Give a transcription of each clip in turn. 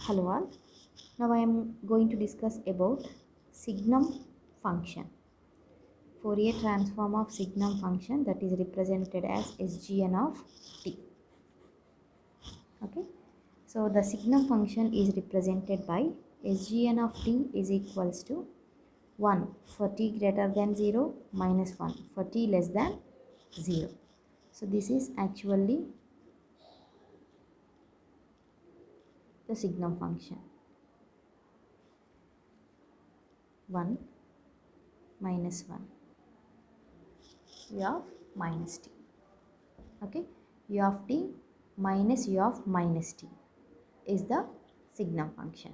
Hello all. Now I am going to discuss about signum function. Fourier transform of signum function that is represented as SGN of t. Okay. So the signum function is represented by SGN of t is equals to 1 for t greater than 0 minus 1 for t less than 0. So this is actually the signum function. 1 minus 1 u of minus t. Okay, u of t minus u of minus t is the signum function.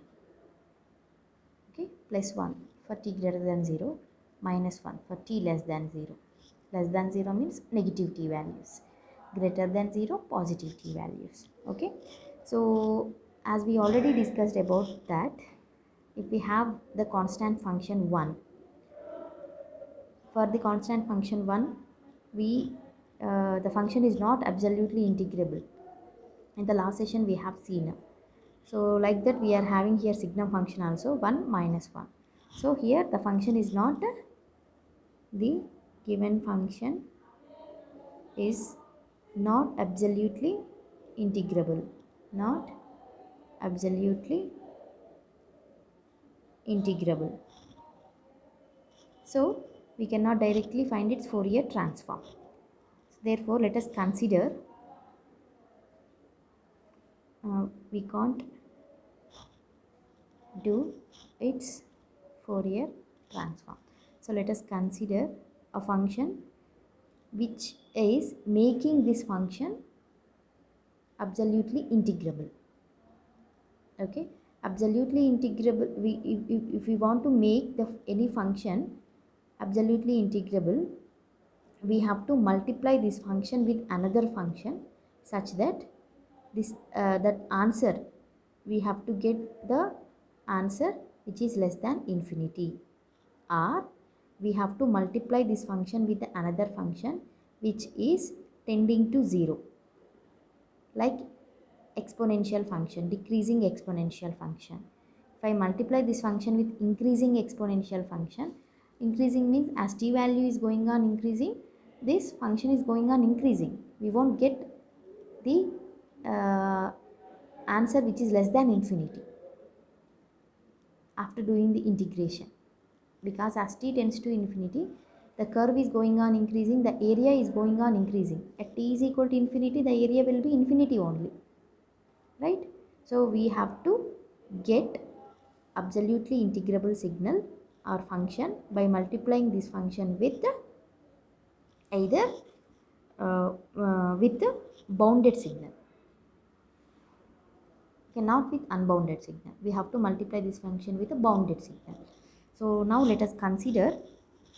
Okay, plus 1 for t greater than 0, minus 1 for t less than 0. Less than 0 means negative t values, greater than 0 positive t values. Okay, so as we already discussed about that, if we have the constant function 1, for the constant function 1 we the function is not absolutely integrable. In the last session we have seen, so like that we are having here signum function also 1 minus 1. So here the function is not, the given function is not absolutely integrable, not absolutely integrable. So we cannot directly find its Fourier transform. So therefore let us consider, we can't do its Fourier transform. So let us consider a function which is making this function absolutely integrable. Okay, absolutely integrable. If we want to make any function absolutely integrable, we have to multiply this function with another function such that that answer, we have to get the answer which is less than infinity, or we have to multiply this function with another function which is tending to 0, like exponential function, decreasing exponential function. If I multiply this function with increasing exponential function, increasing means as t value is going on increasing, this function is going on increasing. We won't get the answer which is less than infinity after doing the integration, because as t tends to infinity, the curve is going on increasing, the area is going on increasing. At t is equal to infinity, the area will be infinity only, right? So we have to get absolutely integrable signal or function by multiplying this function with either with the bounded signal, cannot with unbounded signal. We have to multiply this function with a bounded signal. So now let us consider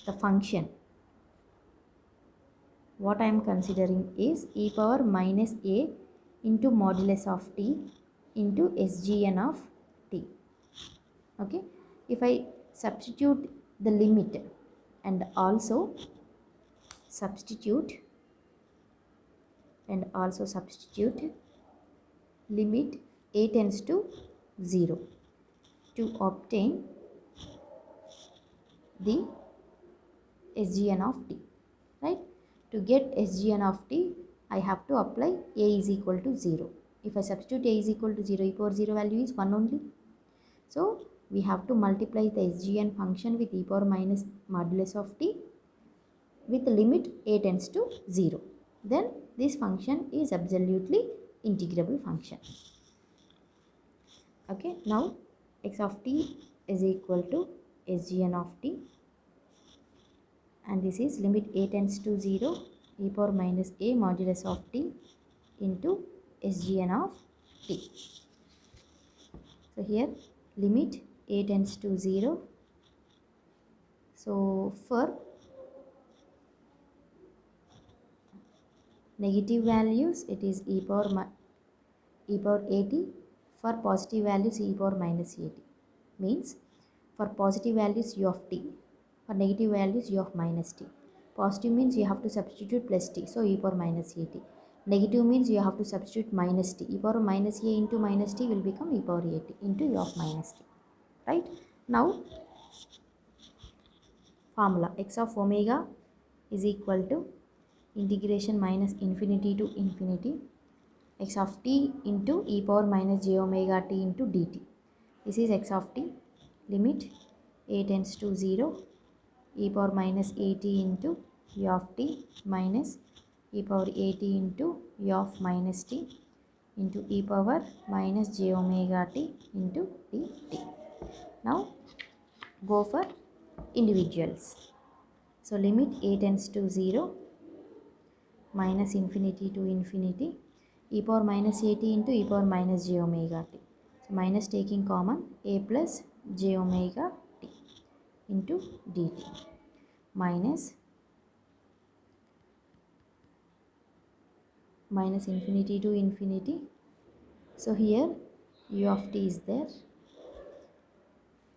the function. What I am considering is e power minus a into modulus of t into SGN of t. Okay, if I substitute the limit and also substitute limit a tends to 0 to obtain the SGN of t, right? To get SGN of t, I have to apply a is equal to 0. If I substitute a is equal to 0, e power 0 value is 1 only. So we have to multiply the SGN function with e power minus modulus of t with the limit a tends to 0. Then this function is absolutely integrable function. Okay, now x of t is equal to SGN of t, and this is limit a tends to 0 e power minus a modulus of t into SGN of t. So here limit a tends to 0. So for negative values it is e power at, for positive values e power minus at. Means for positive values u of t, for negative values u of minus t. Positive means you have to substitute plus t, so e power minus at. Negative means you have to substitute minus t. E power minus a into minus t will become e power a t into e of minus t. Right? Now, formula x of omega is equal to integration minus infinity to infinity x of t into e power minus j omega t into dt. This is x of t, limit a tends to 0, e power minus at into u of t minus e power at into u of minus t into e power minus j omega t into dt. Now go for individuals. So limit a tends to 0, minus infinity to infinity, e power minus at into e power minus j omega t. So minus taking common, a plus j omega t into dt minus infinity to infinity. So here u of t is there,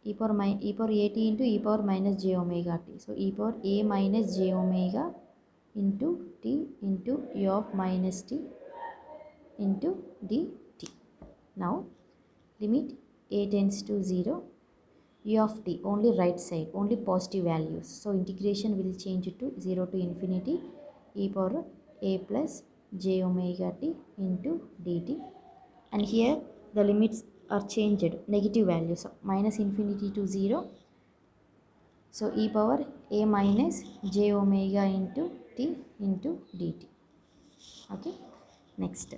e power at into e power minus j omega t. So e power a minus j omega into t into u of minus t into dt. Now limit a tends to 0, u of t only right side, only positive values. So integration will change to 0 to infinity e power a plus j omega t into dt. And here the limits are changed, negative values, so minus infinity to 0. So e power a minus j omega into t into dt. Okay. Next,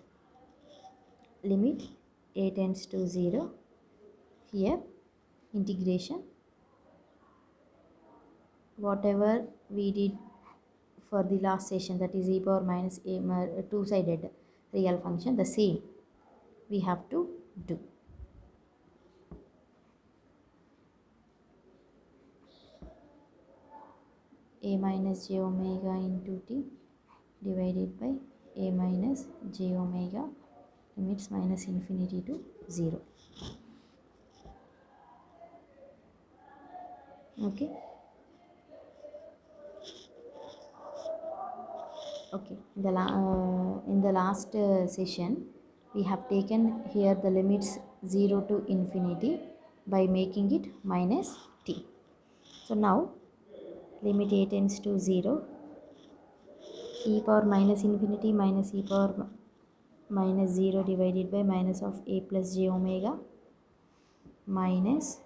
limit a tends to 0. Here integration, whatever we did for the last session, that is e power minus a two-sided real function, the same we have to do. A minus j omega into t divided by a minus j omega, limits minus infinity to 0. Okay. Okay, in the last session we have taken here the limits 0 to infinity by making it minus t. So now limit a tends to 0, e power minus infinity minus e power minus 0 divided by minus of a plus j omega minus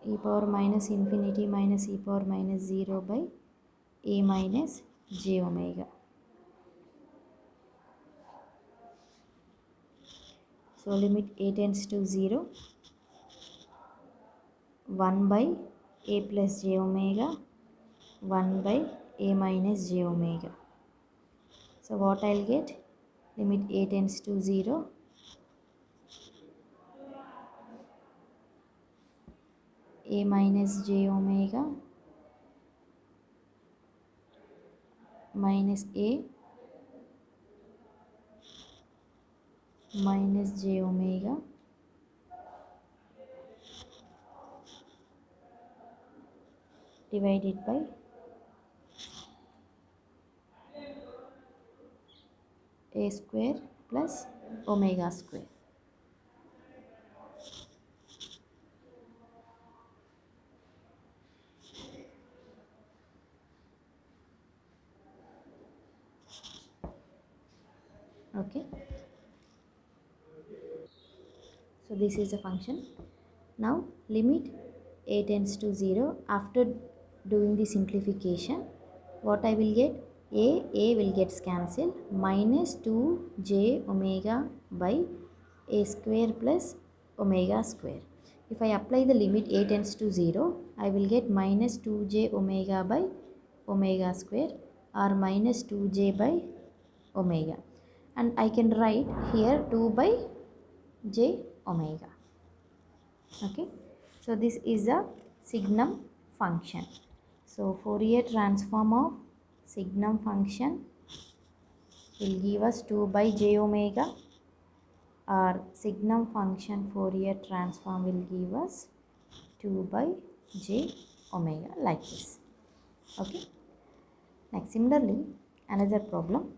e power minus infinity minus e power minus 0 by a minus j omega. So limit a tends to 0, 1 by a plus j omega, 1 by a minus j omega. So what I'll get, limit a tends to 0, a minus j omega minus a minus j omega divided by a square plus omega square. Okay. So this is a function. Now limit a tends to 0. After doing the simplification, what I will get, a will get cancelled, minus 2j omega by a square plus omega square. If I apply the limit a tends to 0, I will get minus 2j omega by omega square or minus 2j by omega, and I can write here 2 by j omega. Okay, so this is a signum function. So Fourier transform of signum function will give us 2 by j omega, or signum function Fourier transform will give us 2 by j omega, like this. Okay. Next, similarly, another problem.